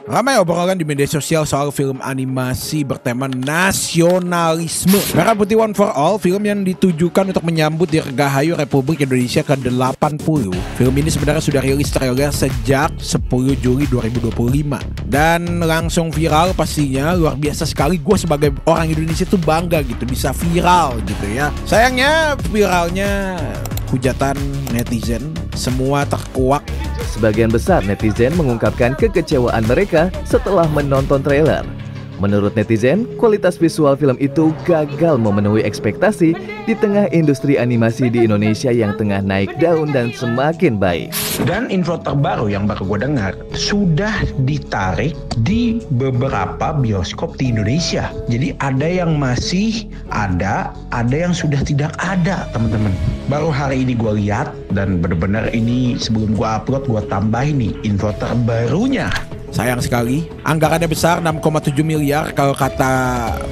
Ramai obrolan di media sosial soal film animasi bertema nasionalisme. Merah Putih One for All, film yang ditujukan untuk menyambut Dirgahayu Republik Indonesia ke-80. Film ini sebenarnya sudah rilis trailer sejak 10 Juli 2025 dan langsung viral pastinya, luar biasa sekali. Gue sebagai orang Indonesia tuh bangga gitu bisa viral gitu ya. Sayangnya viralnya hujatan netizen, semua terkuak. Sebagian besar netizen mengungkapkan kekecewaan mereka setelah menonton trailer. Menurut netizen, kualitas visual film itu gagal memenuhi ekspektasi di tengah industri animasi di Indonesia yang tengah naik daun dan semakin baik. Dan info terbaru yang baru gue dengar, sudah ditarik di beberapa bioskop di Indonesia. Jadi ada yang masih ada yang sudah tidak ada, teman-teman. Baru hari ini gue lihat dan benar-benar ini sebelum gue upload gue tambahin nih info terbarunya. Sayang sekali, anggarannya besar 6,7 miliar kalau kata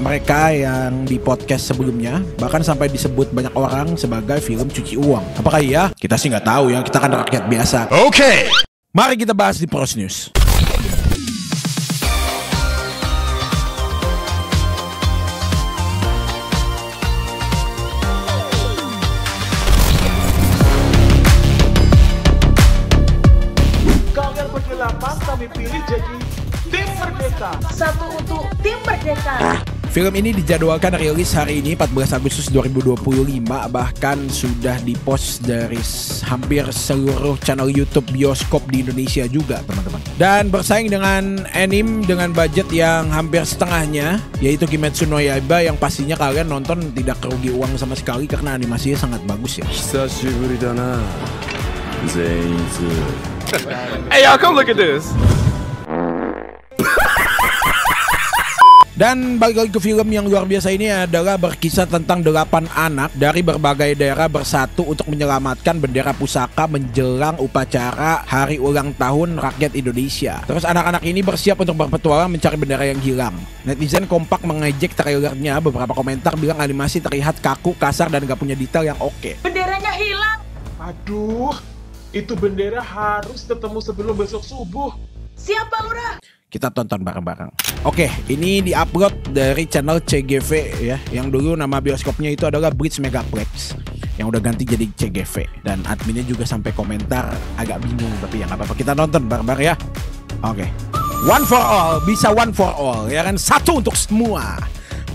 mereka yang di podcast sebelumnya. Bahkan sampai disebut banyak orang sebagai film cuci uang. Apakah iya? Kita sih nggak tahu ya, kita kan rakyat biasa. Oke, mari kita bahas di Pros News. Kalian berdelapan kami pilih jadi Tim Merdeka. Satu untuk Tim Merdeka. Film ini dijadwalkan rilis hari ini 14 Agustus 2025, bahkan sudah dipost dari hampir seluruh channel YouTube bioskop di Indonesia juga, teman-teman. Dan bersaing dengan anime dengan budget yang hampir setengahnya, yaitu Kimetsu no Yaiba, yang pastinya kalian nonton tidak kerugi uang sama sekali karena animasinya sangat bagus ya. Hey y'all, come look at this. Dan balik lagi ke film yang luar biasa ini adalah berkisah tentang 8 anak dari berbagai daerah bersatu untuk menyelamatkan bendera pusaka menjelang upacara Hari Ulang Tahun Rakyat Indonesia. Terus anak-anak ini bersiap untuk berpetualang mencari bendera yang hilang. Netizen kompak mengejek trailernya, beberapa komentar bilang animasi terlihat kaku, kasar, dan gak punya detail yang oke. Benderanya hilang. Aduh, itu bendera harus ketemu sebelum besok subuh. Siap, Laura. Kita tonton bareng-bareng. Oke, ini diupload dari channel CGV ya, yang dulu nama bioskopnya itu adalah Bridge Megaplex, yang udah ganti jadi CGV. Dan adminnya juga sampai komentar agak bingung, tapi ya nggak apa-apa, kita nonton bareng-bareng ya. Oke. One for all, bisa one for all, ya kan, satu untuk semua.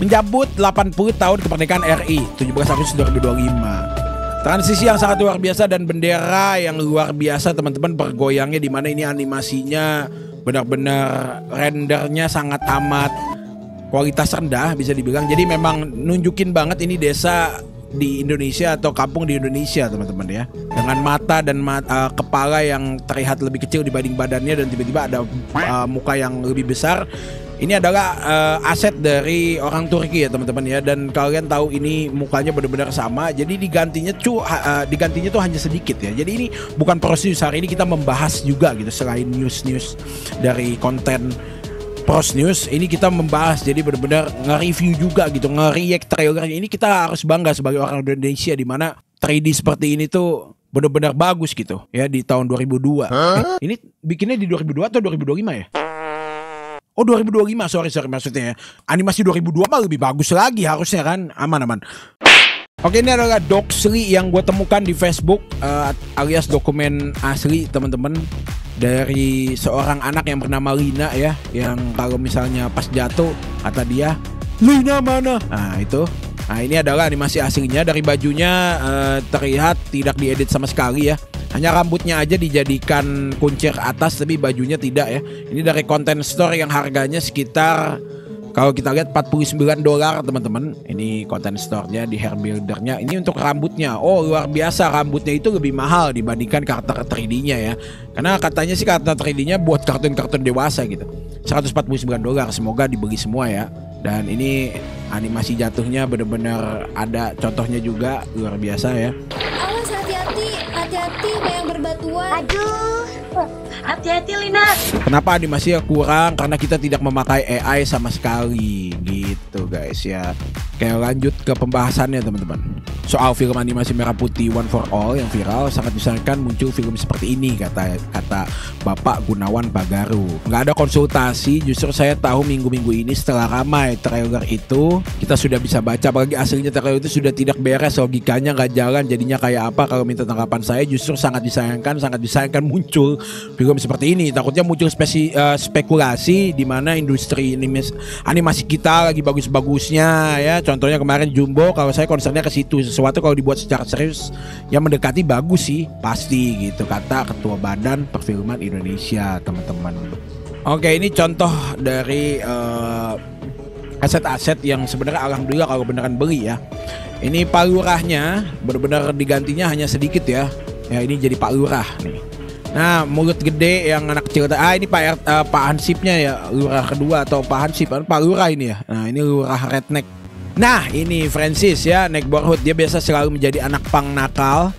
Menyambut 80 tahun kemerdekaan RI, 17 Agustus 2025. Transisi yang sangat luar biasa dan bendera yang luar biasa, teman-teman, bergoyangnya, di mana ini animasinya benar-benar rendernya sangat amat kualitas rendah bisa dibilang. Jadi memang nunjukin banget ini desa di Indonesia atau kampung di Indonesia, teman-teman ya. Dengan mata dan kepala yang terlihat lebih kecil dibanding badannya, dan tiba-tiba ada muka yang lebih besar. Ini adalah aset dari orang Turki ya, teman-teman ya. Dan kalian tahu ini mukanya benar-benar sama. Jadi digantinya tuh hanya sedikit ya. Jadi ini bukan Pros News, hari ini kita membahas juga gitu, selain news dari konten Pros News, ini kita membahas, jadi benar-benar nge-review juga gitu, nge-react trailer. Ini kita harus bangga sebagai orang Indonesia, di mana 3D seperti ini tuh benar-benar bagus gitu ya di tahun 2002. Ini bikinnya di 2002 atau 2025 ya? Oh, 2025, sorry maksudnya ya. Animasi 2002 mah lebih bagus lagi harusnya kan. Aman. Oke, ini adalah doxly yang gue temukan di Facebook, alias dokumen asli, teman-teman, dari seorang anak yang bernama Lina ya, yang kalau misalnya pas jatuh kata dia, "Lina mana?" Nah itu. Nah ini adalah animasi aslinya. Dari bajunya terlihat tidak diedit sama sekali ya. Hanya rambutnya aja dijadikan kuncir atas, tapi bajunya tidak ya. Ini dari Content Store yang harganya sekitar, kalau kita lihat, $49, teman-teman. Ini Content Store-nya di Hair Builder-nya. Ini untuk rambutnya. Oh, luar biasa, rambutnya itu lebih mahal dibandingkan karakter 3D-nya ya. Karena katanya sih karakter 3D-nya buat kartun-kartun dewasa gitu. $149, semoga dibeli semua ya. Dan ini animasi jatuhnya benar-benar ada contohnya juga, luar biasa ya. Awas, hati-hati banyak berbatuan. Aduh, hati-hati Lina. Kenapa animasinya kurang? Karena kita tidak memakai AI sama sekali gitu guys ya. Oke, lanjut ke pembahasannya, teman-teman. soal film animasi Merah Putih One for All yang viral, sangat disayangkan muncul film seperti ini, kata Bapak Gunawan Pagaru. Nggak ada konsultasi, justru saya tahu minggu-minggu ini setelah ramai trailer itu, kita sudah bisa baca, apalagi aslinya trailer itu sudah tidak beres, logikanya nggak jalan, jadinya kayak apa. Kalau minta tanggapan saya, justru sangat disayangkan muncul film seperti ini. Takutnya muncul spekulasi di mana industri animasi kita lagi bagus-bagusnya ya. Contohnya kemarin Jumbo, kalau saya concernnya ke situ. Sesuatu kalau dibuat secara serius yang mendekati bagus sih pasti gitu, kata Ketua Badan Perfilman Indonesia, teman-teman. Oke, ini contoh dari aset-aset yang sebenarnya alhamdulillah kalau beneran beli ya. Ini Pak Lurahnya benar-benar digantinya hanya sedikit ya. Ya ini jadi Pak Lurah nih. Nah, mulut gede yang anak kecil. Ini Pak Hansipnya ya, Lurah kedua atau Pak Hansip, Pak Lurah ini ya. Nah, ini Lurah Redneck. Nah, ini Francis ya, neighborhood. Dia biasa selalu menjadi anak pang nakal.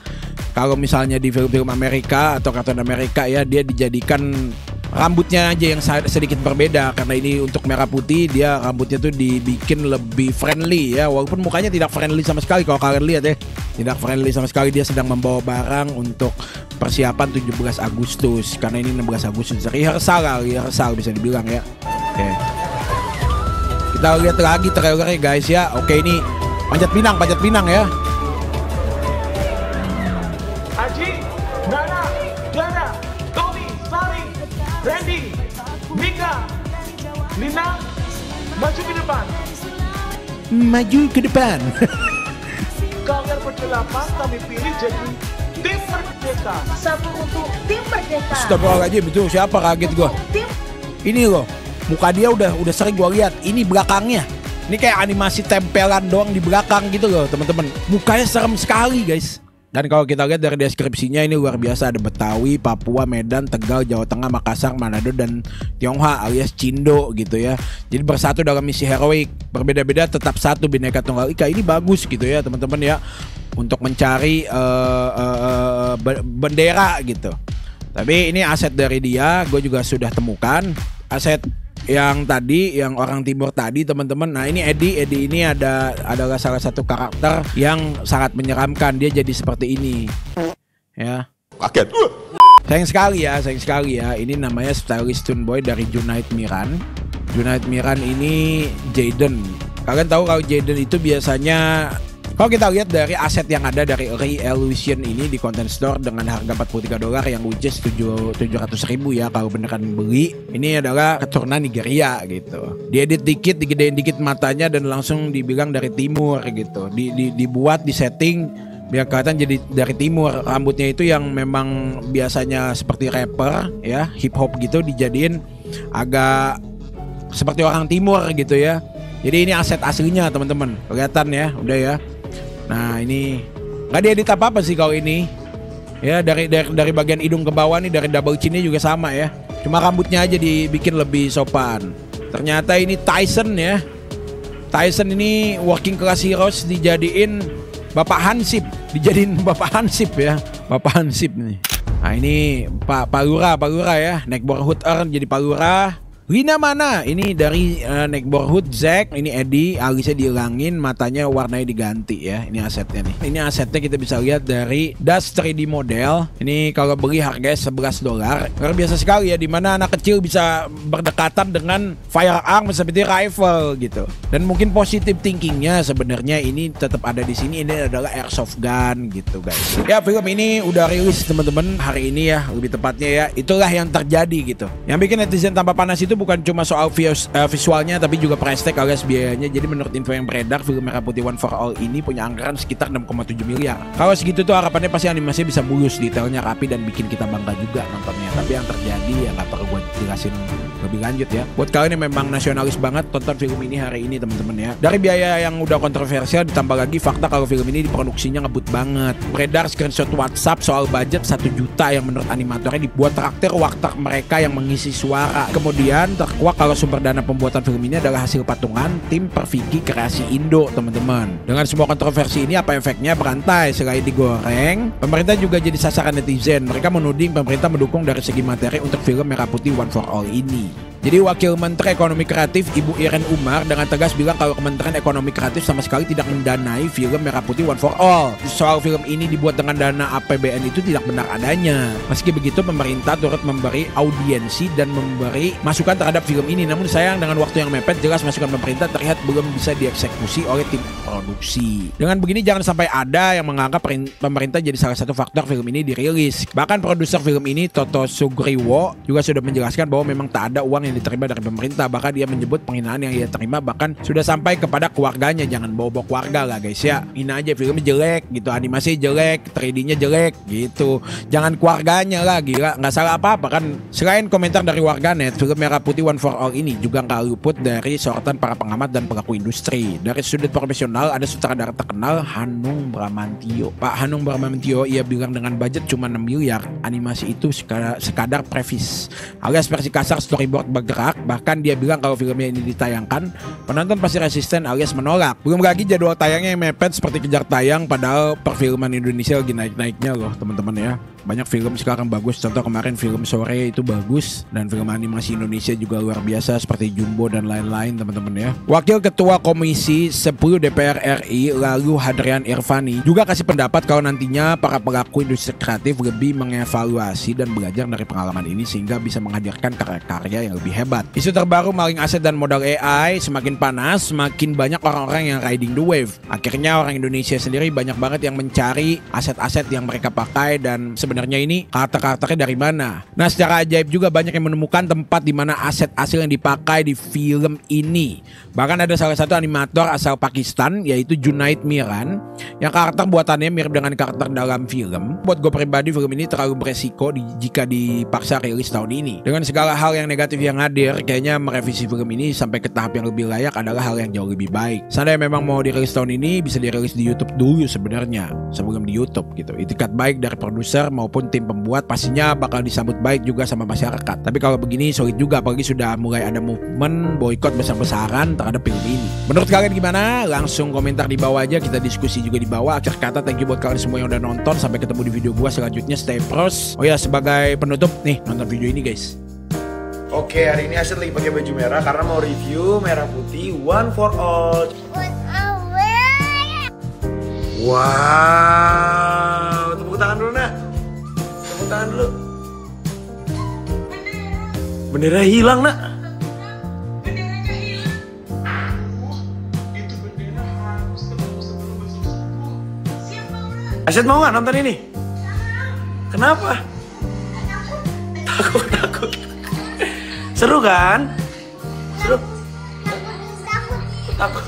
Kalau misalnya di film-film Amerika atau kartun Amerika ya, dia dijadikan rambutnya aja yang sedikit berbeda. Karena ini untuk Merah Putih, dia rambutnya tuh dibikin lebih friendly ya. Walaupun mukanya tidak friendly sama sekali kalau kalian lihat ya. Tidak friendly sama sekali. Dia sedang membawa barang untuk persiapan 17 Agustus. Karena ini 16 Agustus. Rehearsal bisa dibilang ya. Oke. Kita lihat lagi trailernya guys ya. Oke, ini Panjat Pinang ya. Aji, Nana, Clara, Tommy, Sari, Randy, Mika, Lina, maju ke depan. Kalian berdelapan kami pilih jadi tim Merdeka. Satu untuk tim Merdeka. Astagfirullahaladzim, itu siapa, kaget gua. Ini loh, muka dia udah sering gua lihat. Ini belakangnya. Ini kayak animasi tempelan doang di belakang gitu loh, teman-teman. Mukanya serem sekali, guys. Dan kalau kita lihat dari deskripsinya ini luar biasa, ada Betawi, Papua, Medan, Tegal, Jawa Tengah, Makassar, Manado, dan Tionghoa alias Cindo gitu ya. Jadi bersatu dalam misi heroik, berbeda-beda tetap satu, Bhinneka Tunggal Ika. Ini bagus gitu ya teman-teman ya, untuk mencari bendera gitu. Tapi ini aset dari dia, gue juga sudah temukan aset yang tadi, yang orang timur tadi teman-teman. Nah ini Eddie ini adalah salah satu karakter yang sangat menyeramkan. Dia jadi seperti ini ya. Kaget. Sayang sekali ya. Ini namanya stylist Toon Boy dari Junaid Miran. Junaid Miran ini Jaden. Kalian tahu kalau Jaden itu biasanya, kalau kita lihat dari aset yang ada dari Re-Illusion ini di content store dengan harga $43 yang which is 700.000 ya kalau beneran beli. Ini adalah keturunan Nigeria gitu. Diedit dikit, digedein dikit matanya dan langsung dibilang dari timur gitu. Dibuat, disetting biar kelihatan jadi dari timur. Rambutnya itu yang memang biasanya seperti rapper ya, hip hop gitu, dijadiin agak seperti orang timur gitu ya. Jadi ini aset aslinya teman-teman. Kelihatan ya, udah ya. Nah ini nggak diedit apa sih kalau ini ya, dari bagian hidung ke bawah nih, dari double chinnya juga sama ya, cuma rambutnya aja dibikin lebih sopan. Ternyata ini Tyson ya. Tyson ini working class heroes dijadiin Bapak Hansip, ya, Bapak Hansip nih. Nah ini Pak Lurah ya, neighborhood jadi Pak Lurah. Lina mana? Ini dari neighborhood Zack. Ini Eddie, alisnya dihilangin, matanya warnanya diganti ya. Ini asetnya nih. Ini asetnya kita bisa lihat dari Das 3D Model. Ini kalau beli harganya $11. Luar biasa sekali ya, dimana anak kecil bisa berdekatan dengan firearm seperti rifle gitu. Dan mungkin positive thinkingnya sebenarnya ini tetap ada di sini. Ini adalah airsoft gun gitu guys. Ya film ini udah rilis teman-teman hari ini ya, lebih tepatnya ya. Itulah yang terjadi gitu. Yang bikin netizen tanpa panas itu bukan cuma soal visualnya tapi juga price tag alias biayanya. Jadi menurut info yang beredar, film Merah Putih One for All ini punya anggaran sekitar 6,7 miliar. Kalau segitu tuh harapannya pasti animasinya bisa mulus, detailnya rapi dan bikin kita bangga juga nontonnya. Tapi yang terjadi ya nggak perlu gue jelasin lebih lanjut ya. Buat kalian yang memang nasionalis banget, tonton film ini hari ini teman-teman ya. Dari biaya yang udah kontroversial ditambah lagi fakta kalau film ini diproduksinya ngebut banget. Beredar screenshot WhatsApp soal budget 1 juta yang menurut animatornya dibuat traktir watak mereka yang mengisi suara. Kemudian terkuak kalau sumber dana pembuatan film ini adalah hasil patungan tim Perfiki Kreasi Indo teman-teman. Dengan semua kontroversi ini apa efeknya? Berantai selain digoreng, pemerintah juga jadi sasaran netizen. Mereka menuding pemerintah mendukung dari segi materi untuk film Merah Putih One for All ini. Jadi Wakil Menteri Ekonomi Kreatif Ibu Iren Umar dengan tegas bilang kalau Kementerian Ekonomi Kreatif sama sekali tidak mendanai film Merah Putih One for All. Soal film ini dibuat dengan dana APBN itu tidak benar adanya. Meski begitu pemerintah turut memberi audiensi dan memberi masukan terhadap film ini. Namun sayang dengan waktu yang mepet, jelas masukan pemerintah terlihat belum bisa dieksekusi oleh tim produksi. Dengan begini jangan sampai ada yang menganggap pemerintah jadi salah satu faktor film ini dirilis. Bahkan produser film ini Toto Sugriwo juga sudah menjelaskan bahwa memang tak ada uang yang diterima dari pemerintah. Bahkan dia menyebut penghinaan yang ia terima bahkan sudah sampai kepada keluarganya. Jangan bawa-bawa keluarga lah guys ya. Hina aja filmnya jelek gitu, animasi jelek, 3D-nya jelek gitu. Jangan keluarganya lah, gila. Nggak salah apa-apa kan. Selain komentar dari warganet, film Merah Putih One for All ini juga nggak luput dari sorotan para pengamat dan pelaku industri. Dari sudut profesional ada sutradara terkenal Hanung Bramantyo. Pak Hanung Bramantyo ia bilang dengan budget cuma 6 miliar, animasi itu sekadar previs alias versi kasar storyboard bergerak. Bahkan dia bilang kalau filmnya ini ditayangkan, penonton pasti resisten alias menolak. Belum lagi jadwal tayangnya yang mepet seperti kejar tayang, padahal perfilman Indonesia lagi naik-naiknya loh teman-teman ya. Banyak film sekarang bagus, contoh kemarin film Sore itu bagus, dan film animasi Indonesia juga luar biasa seperti Jumbo dan lain-lain teman-teman ya. Wakil Ketua Komisi 10 DPR RI lalu Hadrian Irvani juga kasih pendapat kalau nantinya para pelaku industri kreatif lebih mengevaluasi dan belajar dari pengalaman ini sehingga bisa menghadirkan karya-karya yang lebih hebat. Isu terbaru maling aset dan modal AI semakin panas, semakin banyak orang-orang yang riding the wave. Akhirnya orang Indonesia sendiri banyak banget yang mencari aset-aset yang mereka pakai, dan sebenarnya ini karakter-karakternya dari mana. Nah, secara ajaib juga banyak yang menemukan tempat di mana aset asli yang dipakai di film ini. Bahkan ada salah satu animator asal Pakistan yaitu Junaid Miran yang karakter buatannya mirip dengan karakter dalam film. Buat gue pribadi film ini terlalu beresiko jika dipaksa rilis tahun ini. Dengan segala hal yang negatif yang hadir, kayaknya merevisi film ini sampai ke tahap yang lebih layak adalah hal yang jauh lebih baik. Seandainya memang mau dirilis tahun ini, bisa dirilis di YouTube dulu sebenarnya sebelum di YouTube gitu. Itikat baik dari produser maupun tim pembuat pastinya bakal disambut baik juga sama masyarakat. Tapi kalau begini sulit juga, apalagi sudah mulai ada movement boykot besar-besaran terhadap film ini. Menurut kalian gimana? Langsung komentar di bawah aja, kita diskusi juga di bawah. Akhir kata, thank you buat kalian semua yang udah nonton. Sampai ketemu di video gua selanjutnya. Stay pros. Oh ya, sebagai penutup nih, nonton video ini guys. Oke, hari ini Asyid lagi pakai baju merah karena mau review Merah Putih One for All. Wow, tepuk tangan dulu nak. Tepuk tangan dulu. Bendera hilang nak. Benderanya hilang. Itu bendera harus ketemu sebelum besok subuh. Siap Maura? Asyid mau nggak nonton ini? Kenapa? Takut. Seru kan? Seru. Takut.